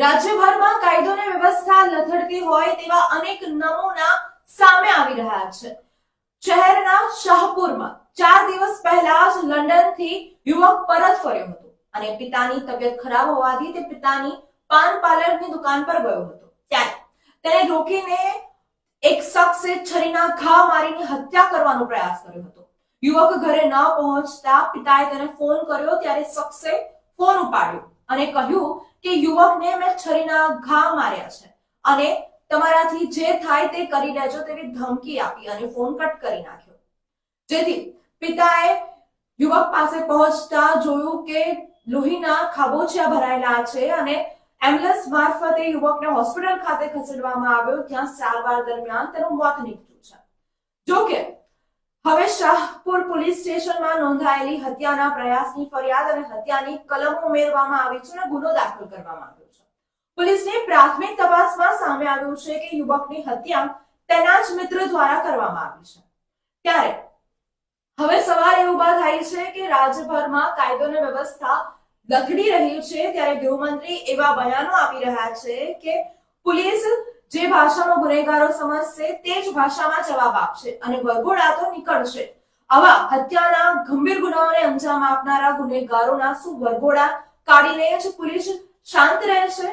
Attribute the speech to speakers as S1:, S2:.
S1: રાજ્યભરમાં કાયદો અને વ્યવસ્થા લથડતી હોય તેવા અનેક નમૂના સામે આવી રહ્યા છે। શહેરના શાહપુરમાં 4 દિવસ પહેલા જ લંડનથી યુવક પરત ફર્યો હતો અને પિતાની તબિયત ખરાબ હોવાથી તે પિતાની પાન પાર્લરની દુકાન પર ગયો હતો। ત્યારે તેને રોકીને એક શખ્સે છરીના ઘા મારીને હત્યા કરવાનો પ્રયાસ કર્યો હતો। યુવક ઘરે ન પહોંચતા પિતાએ તેને ફોન કર્યો ત્યારે શખ્સે ફોન ઉપાડ્યો અને કહ્યું કે યુવકને મેં છરીના ઘા માર્યા છે અને તમારાથી જે થાય તે કરી લેજો તેવી ધમકી આપી અને ફોન કટ કરી નાખ્યો। જેથી પિતાએ યુવક પાસે પહોંચતા જોયું કે લોહીના ખાબોચિયા ભરાયેલા છે અને એમ્બ્યુલન્સ મારફતે યુવકને હોસ્પિટલ ખાતે ખસેડવામાં આવ્યો, જ્યાં સારવાર દરમિયાન તેનું મોત નીપજ્યું છે। જો કે હવે શાહપુર પોલીસ સ્ટેશનમાં નોંધાયેલી હત્યાના પ્રયાસની ફરિયાદ અને હત્યાની કલમો ઉમેરવામાં આવી છે અને ગુનો દાખલ કરવામાં આવ્યો છે। પોલીસની પ્રાથમિક તપાસમાં સામે આવ્યું છે કે યુવકની હત્યા તેના જ મિત્ર દ્વારા કરવામાં આવી છે। ત્યારે હવે સવાલ એ ઉભા થાય છે કે રાજ્યભરમાં કાયદો અને વ્યવસ્થા લથડી રહી છે, ત્યારે ગૃહમંત્રી એવા બયાનો આપી રહ્યા છે કે પોલીસ જે ભાષામાં ગુનેગારો સમજશે તે જ ભાષામાં જવાબ આપશે અને વરઘોડા તો નીકળશે। આવા હત્યાના ગંભીર ગુનાઓને અંજામ આપનારા ગુનેગારોના શું વરઘોડા કાઢીને જ પોલીસ શાંત રહેશે?